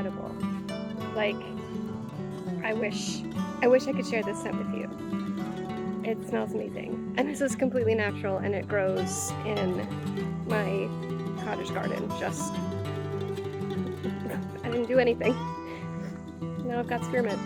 incredible. Like, I wish I wish I could share this scent with you. It smells amazing. And this is completely natural and it grows in my cottage garden. Just I didn't do anything. Now I've got spearmint.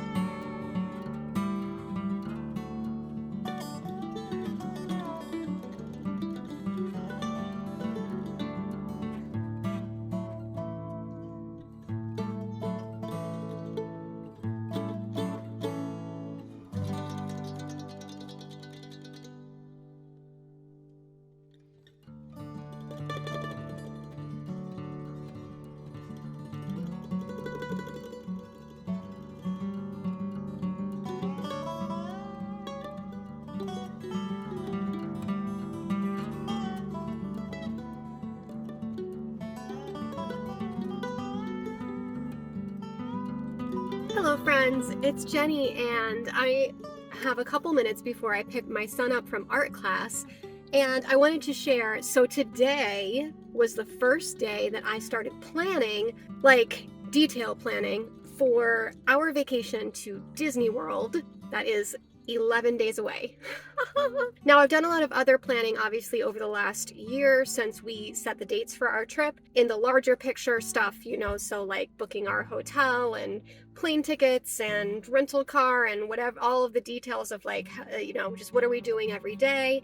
Hello friends, it's Jenny and I have a couple minutes before I pick my son up from art class and I wanted to share. So today was the first day that I started planning, like detail planning for our vacation to Disney World. That is 11 days away. Now, I've done a lot of other planning, obviously, over the last year since we set the dates for our trip. In the larger picture stuff, so like booking our hotel and plane tickets and rental car and whatever, all of the details of like, just what are we doing every day.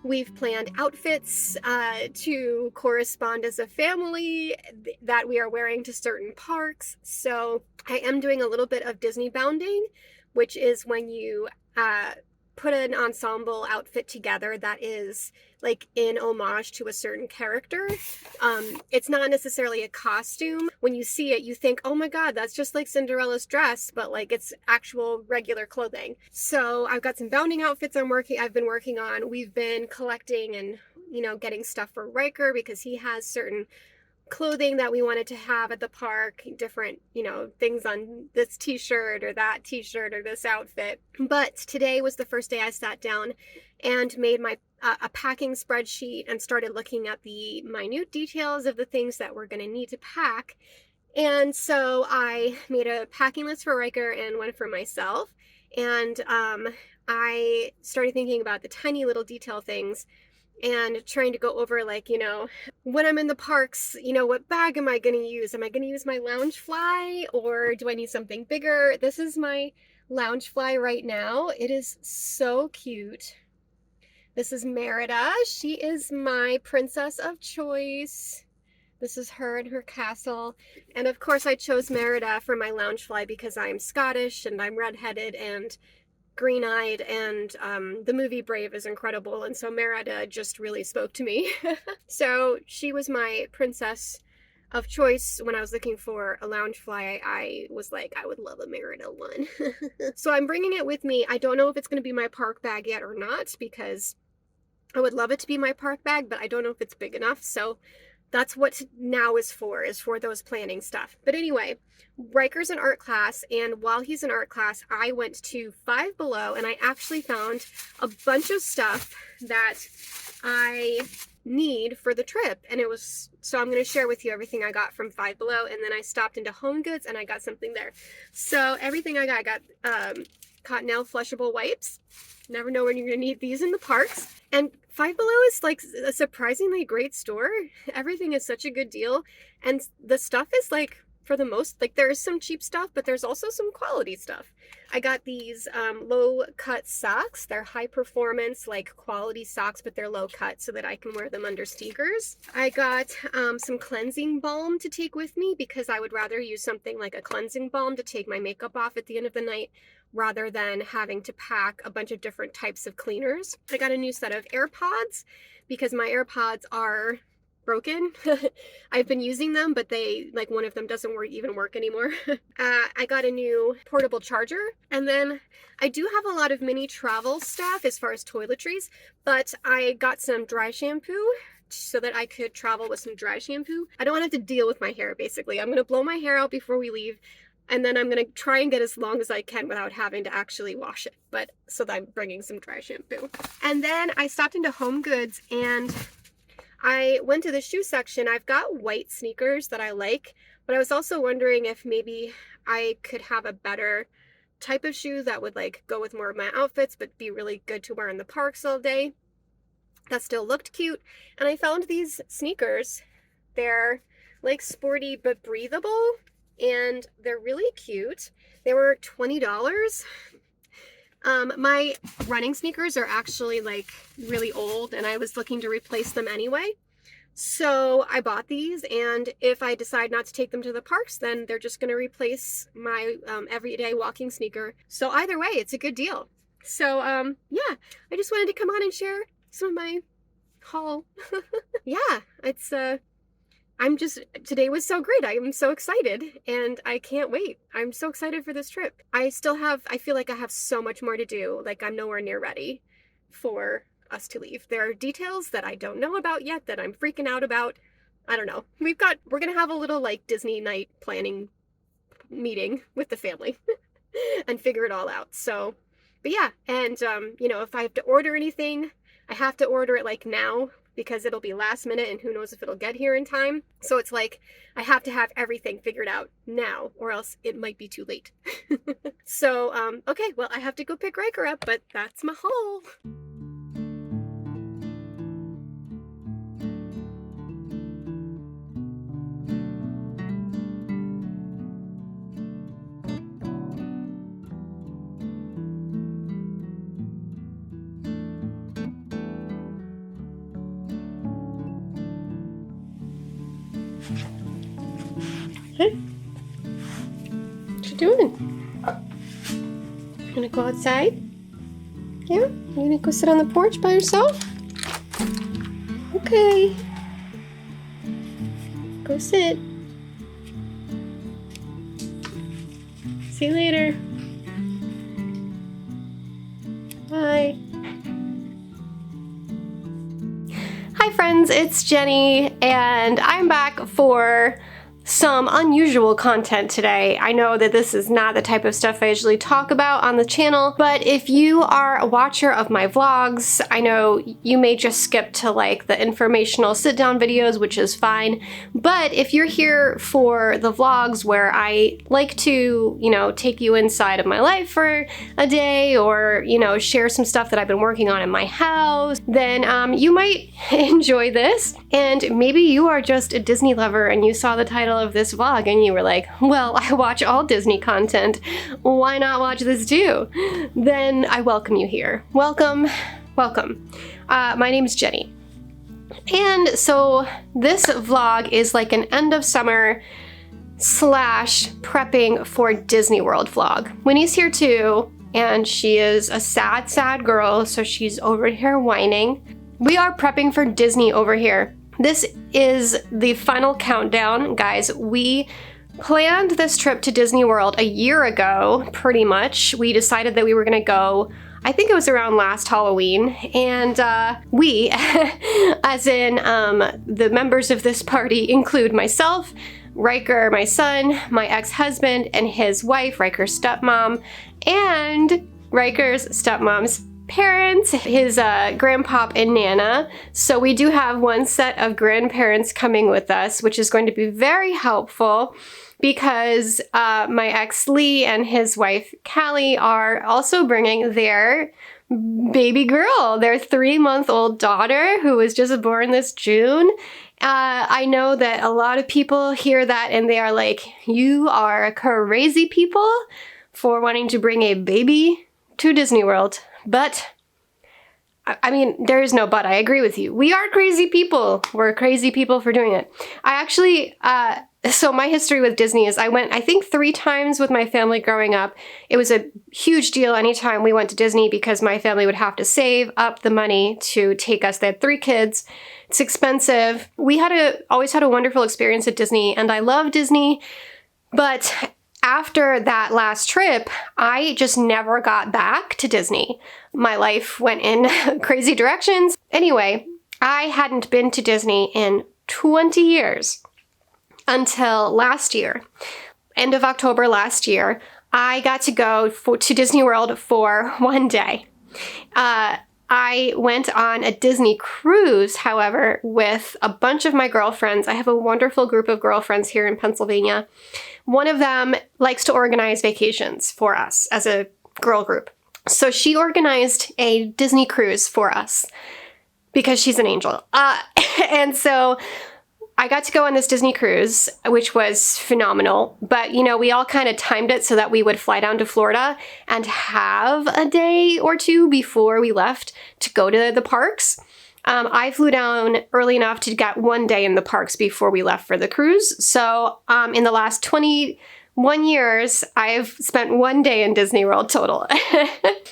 We've planned outfits to correspond as a family that we are wearing to certain parks. So I am doing a little bit of Disney bounding, which is when you put an ensemble outfit together that is like in homage to a certain character. It's not necessarily a costume. When you see it, you think, oh my God, that's just like Cinderella's dress, but like it's actual regular clothing. So I've got some bounding outfits I've been working on. We've been collecting and, getting stuff for Riker because he has certain clothing that we wanted to have at the park, different, things on this t-shirt or that t-shirt or this outfit. But today was the first day I sat down and made my a packing spreadsheet and started looking at the minute details of the things that we're going to need to pack. And so I made a packing list for Riker and one for myself. And I started thinking about the tiny little detail things and trying to go over like, when I'm in the parks, what bag am I going to use? Am I going to use my Loungefly or do I need something bigger? This is my Loungefly right now. It is so cute. This is Merida. She is my princess of choice. This is her and her castle. And of course I chose Merida for my Loungefly because I'm Scottish and I'm redheaded and green-eyed, and the movie Brave is incredible, and so Merida just really spoke to me. So she was my princess of choice when I was looking for a Loungefly. I was like, I would love a Merida one. So I'm bringing it with me. I don't know if it's going to be my park bag yet or not, because I would love it to be my park bag, but I don't know if it's big enough, so that's what now is for those planning stuff. But anyway, Riker's in art class, and while he's in art class, I went to Five Below, and I actually found a bunch of stuff that I need for the trip. And so I'm going to share with you everything I got from Five Below, and then I stopped into Home Goods, and I got something there. So everything I got Cottonelle flushable wipes. Never know when you're going to need these in the parks. And Five Below is like a surprisingly great store. Everything is such a good deal. And the stuff is like, for the most, like there is some cheap stuff, but there's also some quality stuff. I got these low cut socks. They're high performance, like quality socks, but they're low cut so that I can wear them under sneakers. I got some cleansing balm to take with me because I would rather use something like a cleansing balm to take my makeup off at the end of the night rather than having to pack a bunch of different types of cleaners. I got a new set of AirPods because my AirPods are broken. I've been using them, but like one of them doesn't even work anymore. I got a new portable charger, and then I do have a lot of mini travel stuff as far as toiletries, but I got some dry shampoo so that I could travel with some dry shampoo. I don't want to have to deal with my hair, basically. I'm going to blow my hair out before we leave, and then I'm going to try and get as long as I can without having to actually wash it, but so that I'm bringing some dry shampoo. And then I stopped into Home Goods and I went to the shoe section. I've got white sneakers that I like, But I was also wondering if maybe I could have a better type of shoe that would like go with more of my outfits but be really good to wear in the parks all day, that still looked cute. And I found these sneakers. They're like sporty but breathable, and they're really cute. They were $20. My running sneakers are actually like really old, and I was looking to replace them anyway. So I bought these, and if I decide not to take them to the parks, then they're just going to replace my everyday walking sneaker. So either way, it's a good deal. So yeah, I just wanted to come on and share some of my haul. Yeah, it's today was so great. I am so excited and I can't wait. I'm so excited for this trip. I feel like I have so much more to do. Like I'm nowhere near ready for us to leave. There are details that I don't know about yet that I'm freaking out about. I don't know. We're going to have a little like Disney night planning meeting with the family and figure it all out. So, but yeah, and if I have to order anything, I have to order it like now, because it'll be last minute and who knows if it'll get here in time. So it's like I have to have everything figured out now or else it might be too late. So, okay, well, I have to go pick Riker up, but that's my haul. Hey, what you doing? You gonna go outside? Yeah? You gonna go sit on the porch by yourself? Okay. Go sit. See you later. Bye. Hi friends, it's Jenny, and I'm back for some unusual content today. I know that this is not the type of stuff I usually talk about on the channel, but if you are a watcher of my vlogs, I know you may just skip to like the informational sit-down videos, which is fine. But if you're here for the vlogs where I like to, take you inside of my life for a day, or, share some stuff that I've been working on in my house, then you might enjoy this. And maybe you are just a Disney lover and you saw the title of this vlog and you were like, well, I watch all Disney content, why not watch this too? Then I welcome you here. Welcome, welcome. My name is Jenny. And so this vlog is like an end of summer / prepping for Disney World vlog. Winnie's here too, and she is a sad, sad girl, so she's over here whining. We are prepping for Disney over here. This is the final countdown, guys. We planned this trip to Disney World a year ago, pretty much. We decided that we were gonna go, I think it was around last Halloween, and we, as in the members of this party, include myself, Riker, my son, my ex-husband, and his wife, Riker's stepmom, and Riker's stepmom's parents, his grandpop and Nana. So we do have one set of grandparents coming with us, which is going to be very helpful because my ex Lee and his wife Callie are also bringing their baby girl, their 3-month-old daughter who was just born this June. I know that a lot of people hear that and they are like, you are crazy people for wanting to bring a baby to Disney World. But, I mean, there is no but. I agree with you. We are crazy people. We're crazy people for doing it. I actually, so my history with Disney is I went, I think 3 times with my family growing up. It was a huge deal anytime we went to Disney because my family would have to save up the money to take us. They had 3 kids. It's expensive. We always had a wonderful experience at Disney, and I love Disney, but after that last trip, I just never got back to Disney. My life went in crazy directions. Anyway, I hadn't been to Disney in 20 years until last year. End of October last year, I got to go to Disney World for one day. I went on a Disney cruise, however, with a bunch of my girlfriends. I have a wonderful group of girlfriends here in Pennsylvania. One of them likes to organize vacations for us as a girl group. So she organized a Disney cruise for us because she's an angel. And so I got to go on this Disney cruise, which was phenomenal. But, we all kind of timed it so that we would fly down to Florida and have a day or two before we left to go to the parks. I flew down early enough to get one day in the parks before we left for the cruise. So in the last 21 years, I've spent one day in Disney World total.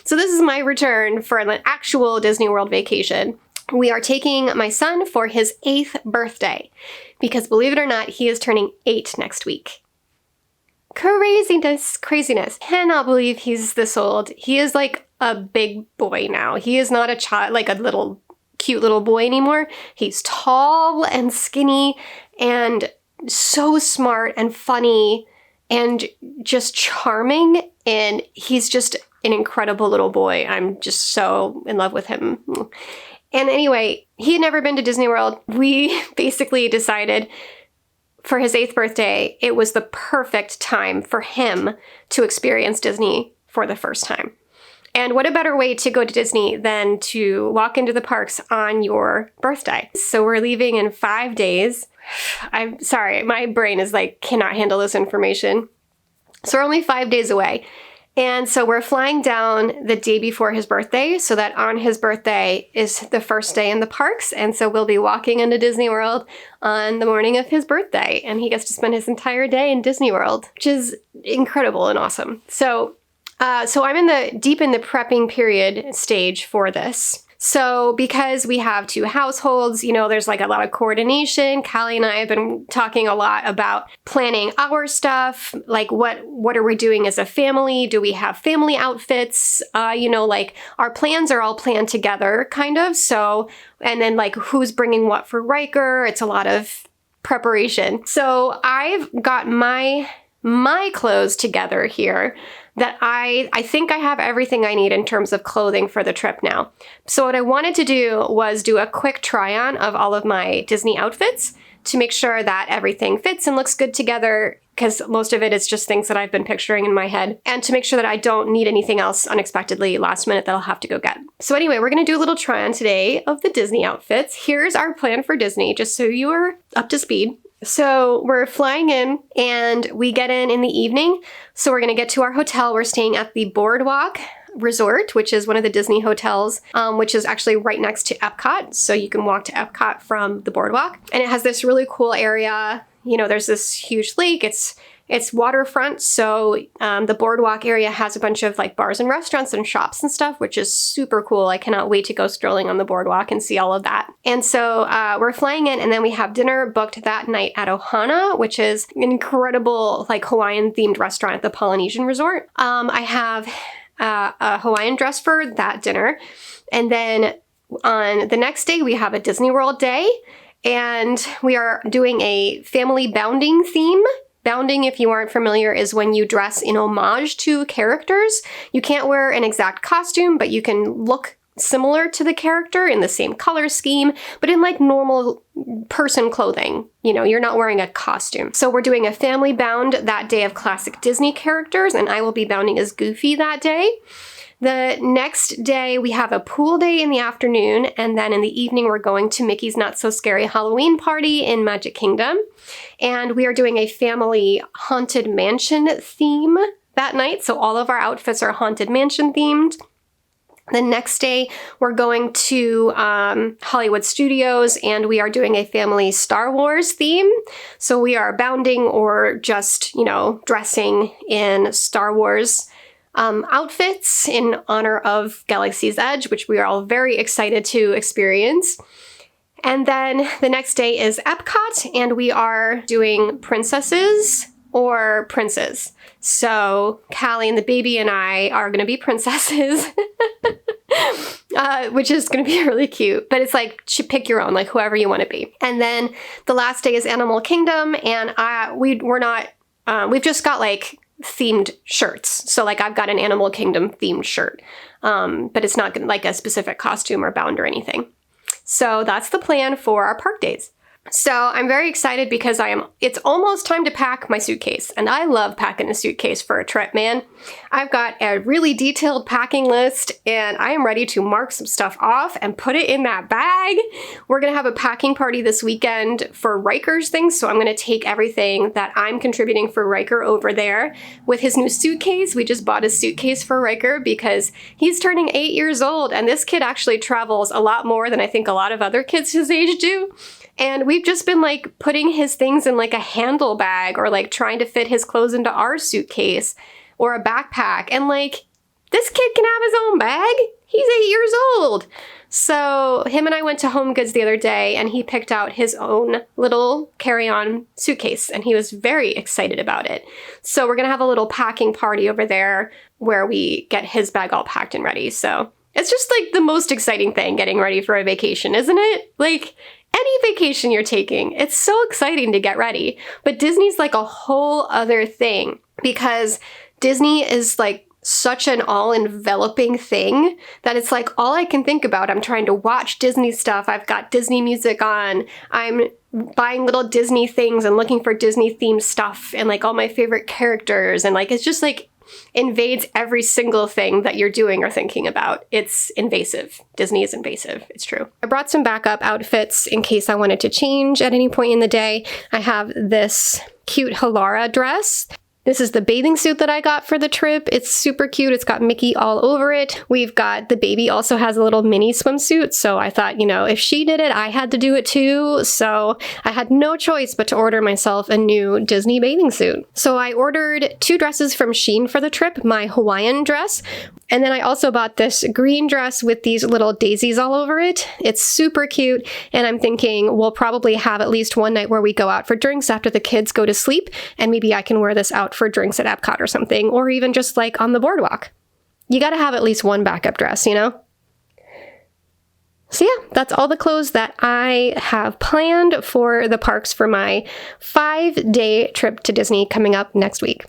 So this is my return for an actual Disney World vacation. We are taking my son for his 8th birthday because, believe it or not, he is turning 8 next week. Craziness. Cannot believe he's this old. He is like a big boy now. He is not a child, like a little cute little boy anymore. He's tall and skinny and so smart and funny and just charming. And he's just an incredible little boy. I'm just so in love with him. And anyway, he had never been to Disney World. We basically decided for his 8th birthday, it was the perfect time for him to experience Disney for the first time. And what a better way to go to Disney than to walk into the parks on your birthday. So we're leaving in 5 days. I'm sorry, my brain is like, cannot handle this information. So we're only 5 days away. And so we're flying down the day before his birthday so that on his birthday is the first day in the parks. And so we'll be walking into Disney World on the morning of his birthday. And he gets to spend his entire day in Disney World, which is incredible and awesome. So I'm deep in the prepping period stage for this. So because we have 2 households, there's like a lot of coordination. Callie and I have been talking a lot about planning our stuff. Like what are we doing as a family? Do we have family outfits? Like our plans are all planned together kind of. So, and then like who's bringing what for Riker? It's a lot of preparation. So I've got my clothes together here that I think I have everything I need in terms of clothing for the trip now. So what I wanted to do was do a quick try on of all of my Disney outfits to make sure that everything fits and looks good together, because most of it is just things that I've been picturing in my head, and to make sure that I don't need anything else unexpectedly last minute that I'll have to go get. So anyway, we're gonna do a little try on today of the Disney outfits. Here's our plan for Disney, just so you are up to speed. So we're flying in and we get in the evening. So we're going to get to our hotel. We're staying at the Boardwalk Resort, which is one of the Disney hotels, which is actually right next to Epcot. So you can walk to Epcot from the Boardwalk. And it has this really cool area. There's this huge lake. It's waterfront, so the Boardwalk area has a bunch of like bars and restaurants and shops and stuff, which is super cool. I cannot wait to go strolling on the boardwalk and see all of that. And so we're flying in, and then we have dinner booked that night at Ohana, which is an incredible like Hawaiian themed restaurant at the Polynesian Resort. I have a Hawaiian dress for that dinner. And then on the next day, we have a Disney World day, and we are doing a family bounding theme. Bounding, if you aren't familiar, is when you dress in homage to characters. You can't wear an exact costume, but you can look similar to the character in the same color scheme, but in like normal person clothing. You're not wearing a costume. So we're doing a family bound that day of classic Disney characters, and I will be bounding as Goofy that day. The next day, we have a pool day in the afternoon, and then in the evening, we're going to Mickey's Not So Scary Halloween Party in Magic Kingdom. And we are doing a family Haunted Mansion theme that night, so all of our outfits are Haunted Mansion themed. The next day, we're going to Hollywood Studios, and we are doing a family Star Wars theme. So we are bounding or just, dressing in Star Wars outfits in honor of Galaxy's Edge, which we are all very excited to experience. And then the next day is Epcot, and we are doing princesses or princes. So Callie and the baby and I are going to be princesses, which is going to be really cute. But it's like, pick your own, like whoever you want to be. And then the last day is Animal Kingdom, and we've just got like themed shirts. So like I've got an Animal Kingdom themed shirt, but it's not like a specific costume or bound or anything. So that's the plan for our park days. So I'm very excited because it's almost time to pack my suitcase, and I love packing a suitcase for a trip, man. I've got a really detailed packing list, and I am ready to mark some stuff off and put it in that bag. We're gonna have a packing party this weekend for Riker's things, so I'm gonna take everything that I'm contributing for Riker over there with his new suitcase. We just bought a suitcase for Riker because he's turning 8 years old, and this kid actually travels a lot more than I think a lot of other kids his age do. And we've just been like putting his things in like a handle bag or like trying to fit his clothes into our suitcase or a backpack. And like, this kid can have his own bag. He's 8 years old. So him and I went to Home Goods the other day and he picked out his own little carry-on suitcase and he was very excited about it. So we're gonna have a little packing party over there where we get his bag all packed and ready. So it's just like the most exciting thing getting ready for a vacation, isn't it? Like, any vacation you're taking, it's so exciting to get ready. But Disney's like a whole other thing because Disney is like such an all-enveloping thing that it's like all I can think about. I'm trying to watch Disney stuff. I've got Disney music on. I'm buying little Disney things and looking for Disney-themed stuff and like all my favorite characters. And like, it's just like invades every single thing that you're doing or thinking about. It's invasive. Disney is invasive. It's true. I brought some backup outfits in case I wanted to change at any point in the day. I have this cute Halara dress. This is the bathing suit that I got for the trip. It's super cute. It's got Mickey all over it. We've got, the baby also has a little mini swimsuit. So I thought, you know, if she did it, I had to do it too. So I had no choice but to order myself a new Disney bathing suit. So I ordered 2 dresses from Shein for the trip, my Hawaiian dress. And then I also bought this green dress with these little daisies all over it. It's super cute. And I'm thinking we'll probably have at least one night where we go out for drinks after the kids go to sleep. And maybe I can wear this out for drinks at Epcot or something, or even just like on the boardwalk. You gotta have at least one backup dress, you know? So yeah, that's all the clothes that I have planned for the parks for my 5-day trip to Disney coming up next week.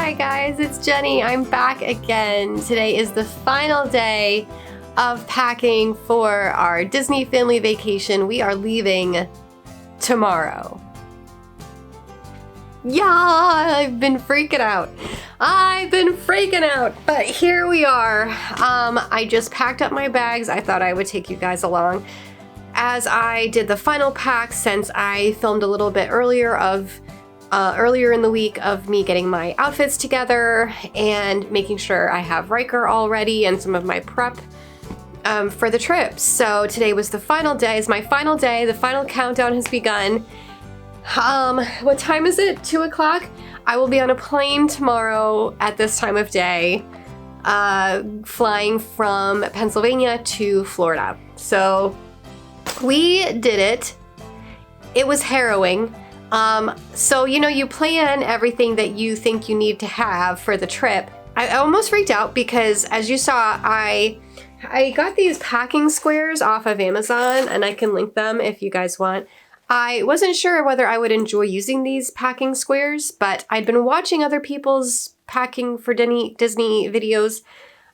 Hi guys, it's Jenny. I'm back again. Today is the final day of packing for our Disney family vacation. We are leaving tomorrow. Yeah, I've been freaking out. But here we are. I just packed up my bags. I thought I would take you guys along as I did the final pack, since I filmed a little bit earlier in the week of me getting my outfits together and making sure I have Riker all ready and some of my prep for the trip. So today was the final day, is my final day. The final countdown has begun. What time is it? 2 o'clock? I will be on a plane tomorrow at this time of day, flying from Pennsylvania to Florida. So we did it. It was harrowing. So, you know, you plan everything that you think you need to have for the trip. I almost freaked out because, as you saw, I got these packing squares off of Amazon, and I can link them if you guys want. I wasn't sure whether I would enjoy using these packing squares, but I'd been watching other people's packing for Disney videos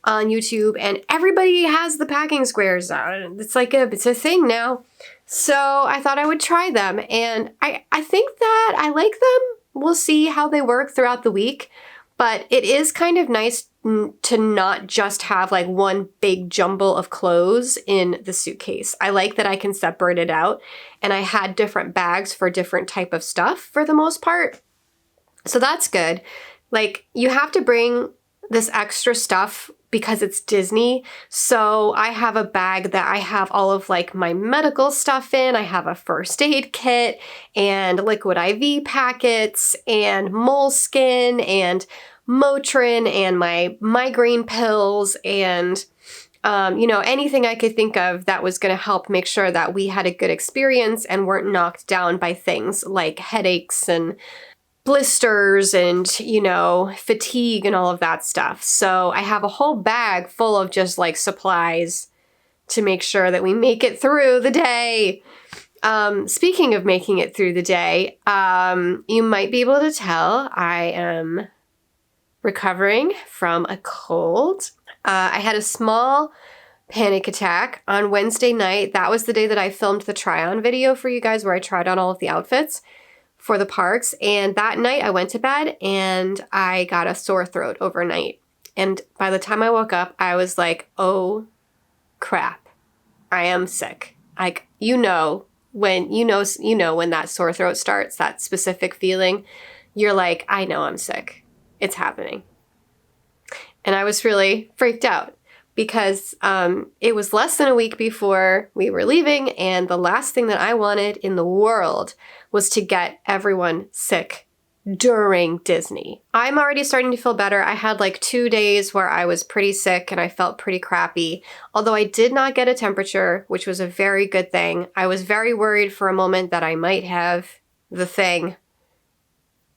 on YouTube, and everybody has the packing squares. It's a thing now. So I thought I would try them, and I think that I like them. We'll see how they work throughout the week, but it is kind of nice to not just have like one big jumble of clothes in the suitcase. I like that I can separate it out, and I had different bags for different type of stuff for the most part. So that's good. Like, you have to bring this extra stuff because it's Disney. So I have a bag that I have all of like my medical stuff in. I have a first aid kit and liquid IV packets and moleskin and Motrin and my migraine pills and you know, anything I could think of that was going to help make sure that we had a good experience and weren't knocked down by things like headaches and blisters and, you know, fatigue and all of that stuff. So I have a whole bag full of just like supplies to make sure that we make it through the day. Speaking of making it through the day, you might be able to tell I am recovering from a cold. I had a small panic attack on Wednesday night. That was the day that I filmed the try-on video for you guys where I tried on all of the outfits for the parks. And that night I went to bed and I got a sore throat overnight. And by the time I woke up, I was like, oh crap, I am sick. Like, when that sore throat starts, that specific feeling, you're like, I know I'm sick. It's happening. And I was really freaked out because it was less than a week before we were leaving, and the last thing that I wanted in the world was to get everyone sick during Disney. I'm already starting to feel better. I had like 2 days where I was pretty sick and I felt pretty crappy, although I did not get a temperature, which was a very good thing. I was very worried for a moment that I might have the thing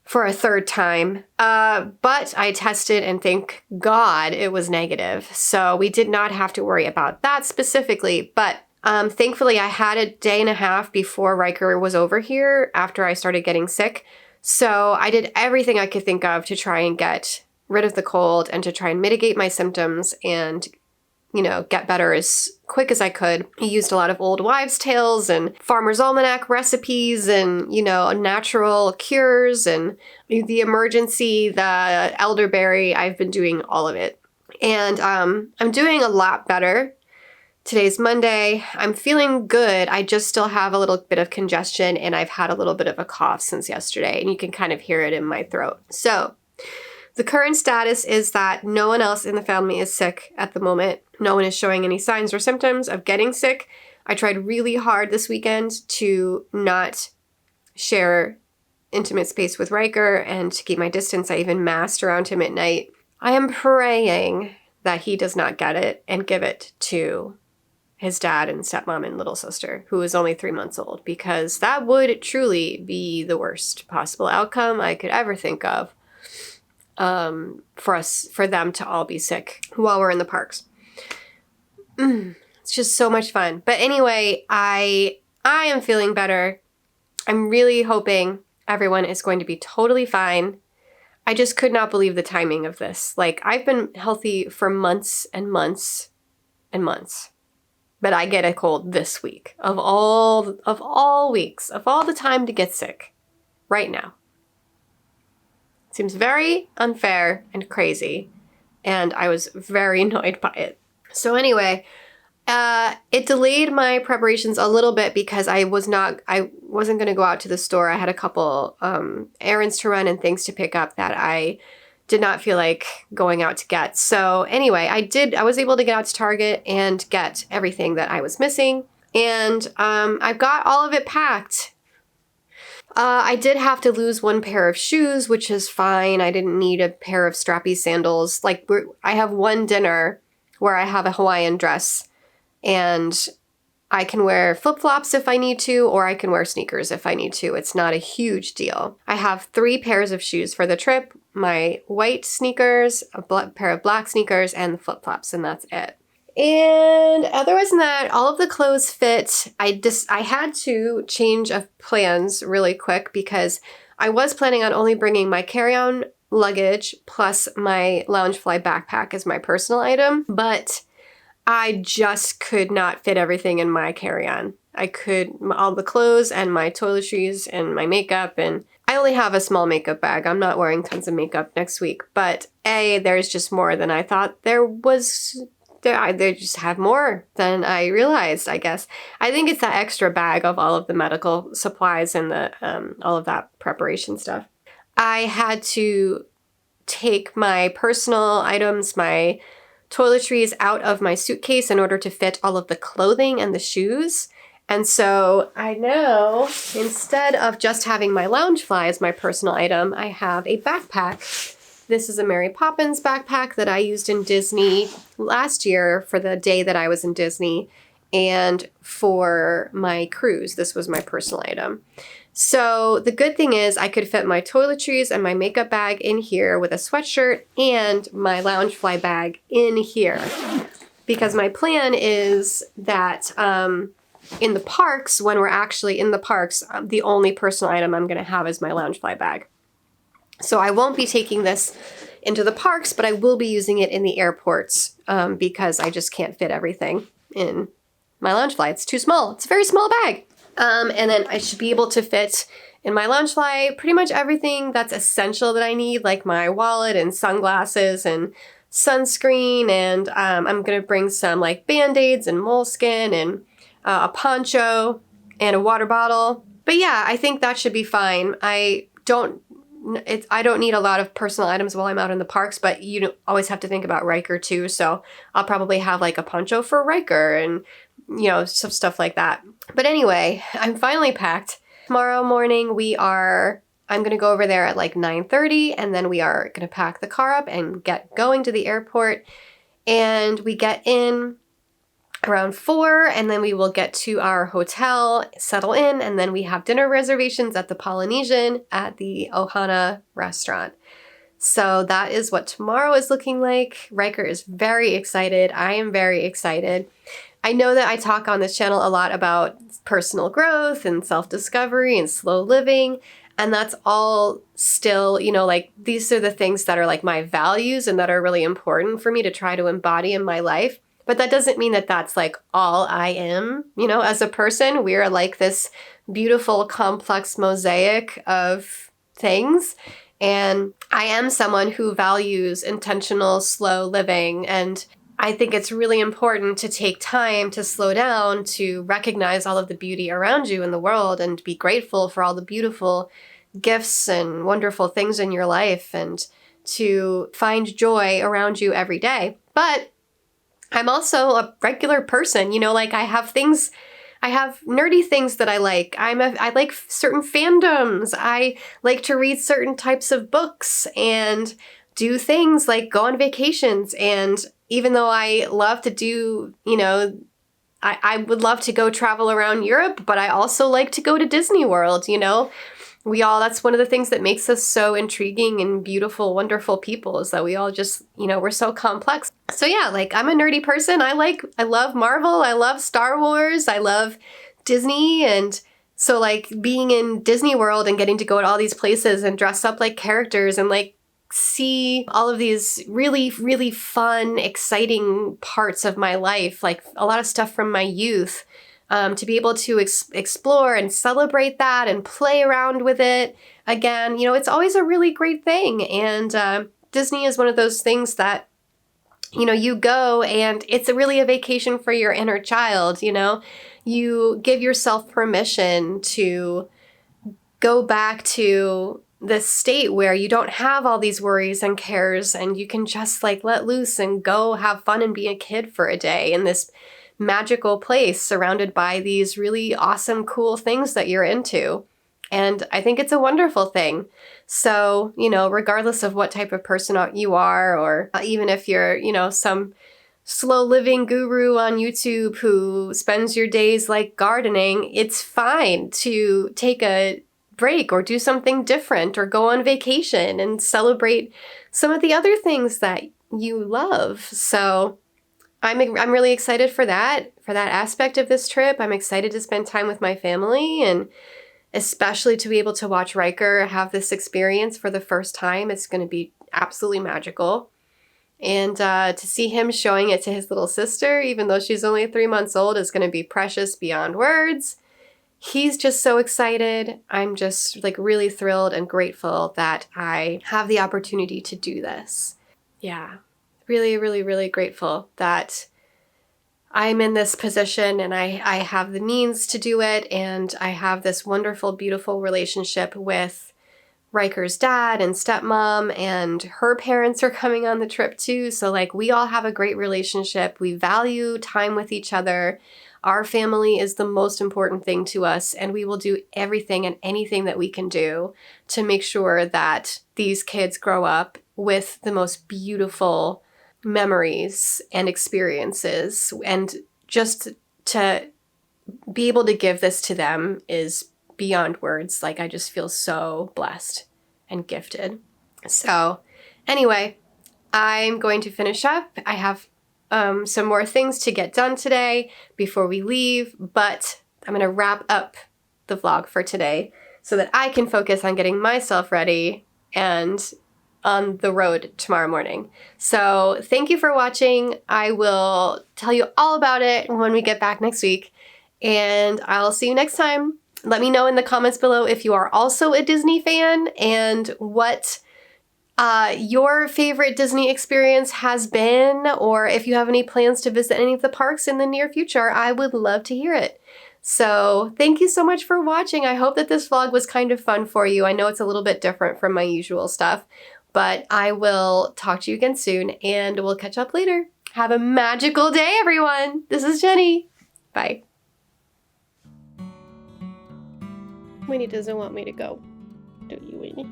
for a third time, but I tested and thank God it was negative. So we did not have to worry about that specifically, but thankfully I had a day and a half before Riker was over here after I started getting sick. So I did everything I could think of to try and get rid of the cold and to try and mitigate my symptoms and, you know, get better as quick as I could. I used a lot of old wives' tales and Farmer's Almanac recipes and, you know, natural cures and the emergency, the elderberry. I've been doing all of it. And I'm doing a lot better. Today's Monday. I'm feeling good. I just still have a little bit of congestion and I've had a little bit of a cough since yesterday, and you can kind of hear it in my throat. So the current status is that no one else in the family is sick at the moment. No one is showing any signs or symptoms of getting sick. I tried really hard this weekend to not share intimate space with Riker and to keep my distance. I even masked around him at night. I am praying that he does not get it and give it to his dad and stepmom and little sister, who is only 3 months old, because that would truly be the worst possible outcome I could ever think of. For them to all be sick while we're in the parks. It's just so much fun. But anyway, I am feeling better. I'm really hoping everyone is going to be totally fine. I just could not believe the timing of this. Like, I've been healthy for months and months and months. But I get a cold this week of all weeks, of all the time to get sick right now. Seems very unfair and crazy, and I was very annoyed by it. So anyway, it delayed my preparations a little bit because I wasn't going to go out to the store. I had a couple errands to run and things to pick up that I did not feel like going out to get. So anyway, I was able to get out to Target and get everything that I was missing. And I've got all of it packed. I did have to lose one pair of shoes, which is fine. I didn't need a pair of strappy sandals. Like, I have one dinner where I have a Hawaiian dress and I can wear flip-flops if I need to, or I can wear sneakers if I need to. It's not a huge deal. I have 3 pairs of shoes for the trip, my white sneakers, a pair of black sneakers, and the flip-flops, and that's it. And otherwise than that, all of the clothes fit. I had to change of plans really quick because I was planning on only bringing my carry-on luggage plus my Loungefly backpack as my personal item, but I just could not fit everything in my carry-on. All the clothes and my toiletries and my makeup, and I only have a small makeup bag. I'm not wearing tons of makeup next week, but there's just more than I thought there was. They just have more than I realized, I guess. I think it's that extra bag of all of the medical supplies and all of that preparation stuff. I had to take my personal items, my toiletries out of my suitcase in order to fit all of the clothing and the shoes. And so I now, instead of just having my Loungefly as my personal item, I have a backpack. This is a Mary Poppins backpack that I used in Disney last year for the day that I was in Disney, and for my cruise, this was my personal item. So the good thing is I could fit my toiletries and my makeup bag in here with a sweatshirt and my Loungefly bag in here. Because my plan is that in the parks, when we're actually in the parks, the only personal item I'm going to have is my Loungefly bag. So I won't be taking this into the parks, but I will be using it in the airports because I just can't fit everything in my Loungefly. It's too small. It's a very small bag. And then I should be able to fit in my Loungefly pretty much everything that's essential that I need, like my wallet and sunglasses and sunscreen. And I'm going to bring some like Band-Aids and moleskin and a poncho and a water bottle. But yeah, I think that should be fine. I don't need a lot of personal items while I'm out in the parks, but you always have to think about Riker too. So I'll probably have like a poncho for Riker and, some stuff like that. But anyway, I'm finally packed. Tomorrow morning I'm going to go over there at like 9:30, and then we are going to pack the car up and get going to the airport. And we get in around 4, and then we will get to our hotel, settle in, and then we have dinner reservations at the Polynesian at the Ohana restaurant. So that is what tomorrow is looking like. Riker is very excited. I am very excited. I know that I talk on this channel a lot about personal growth and self-discovery and slow living, and that's all still, these are the things that are like my values and that are really important for me to try to embody in my life. But that doesn't mean that that's like all I am. As a person, we're like this beautiful, complex mosaic of things. And I am someone who values intentional, slow living. And I think it's really important to take time to slow down, to recognize all of the beauty around you in the world and be grateful for all the beautiful gifts and wonderful things in your life and to find joy around you every day. But I'm also a regular person, I have nerdy things that I like. I like certain fandoms. I like to read certain types of books and do things like go on vacations. And even though I love to do, I would love to go travel around Europe, but I also like to go to Disney World, that's one of the things that makes us so intriguing and beautiful, wonderful people is that we all just, we're so complex. So yeah, I'm a nerdy person. I love Marvel. I love Star Wars. I love Disney. And so being in Disney World and getting to go to all these places and dress up like characters and see all of these really, really fun, exciting parts of my life, like a lot of stuff from my youth, to be able to explore and celebrate that and play around with it again. It's always a really great thing. And Disney is one of those things that, you go and it's really a vacation for your inner child. You give yourself permission to go back to this state where you don't have all these worries and cares, and you can just like let loose and go have fun and be a kid for a day in this magical place surrounded by these really awesome, cool things that you're into. And I think it's a wonderful thing. So, regardless of what type of person you are, or even if you're, some slow living guru on YouTube who spends your days like gardening, it's fine to take a break or do something different or go on vacation and celebrate some of the other things that you love. So I'm really excited for that aspect of this trip. I'm excited to spend time with my family, and especially to be able to watch Riker have this experience for the first time. It's going to be absolutely magical. And to see him showing it to his little sister, even though she's only 3 months old, is going to be precious beyond words. He's just so excited. I'm just like really thrilled and grateful that I have the opportunity to do this. Yeah, really, really, really grateful that I'm in this position and I have the means to do it, and I have this wonderful, beautiful relationship with Riker's dad and stepmom, and her parents are coming on the trip too. So like we all have a great relationship. We value time with each other. Our family is the most important thing to us, and we will do everything and anything that we can do to make sure that these kids grow up with the most beautiful memories and experiences. And just to be able to give this to them is beyond words. Like I just feel so blessed and gifted. So anyway, I'm going to finish up. I have some more things to get done today before we leave, but I'm going to wrap up the vlog for today so that I can focus on getting myself ready and on the road tomorrow morning. So thank you for watching. I will tell you all about it when we get back next week, and I'll see you next time. Let me know in the comments below if you are also a Disney fan and what your favorite Disney experience has been, or if you have any plans to visit any of the parks in the near future. I would love to hear it. So thank you so much for watching. I hope that this vlog was kind of fun for you. I know it's a little bit different from my usual stuff, but I will talk to you again soon, and we'll catch up later. Have a magical day, everyone. This is Jenny. Bye. Winnie doesn't want me to go. Do you, Winnie?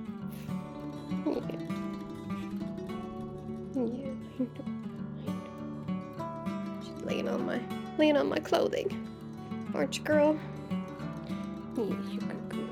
Yeah. Yeah, I know. She's laying on my clothing. Aren't you, girl? Yeah, you good girl.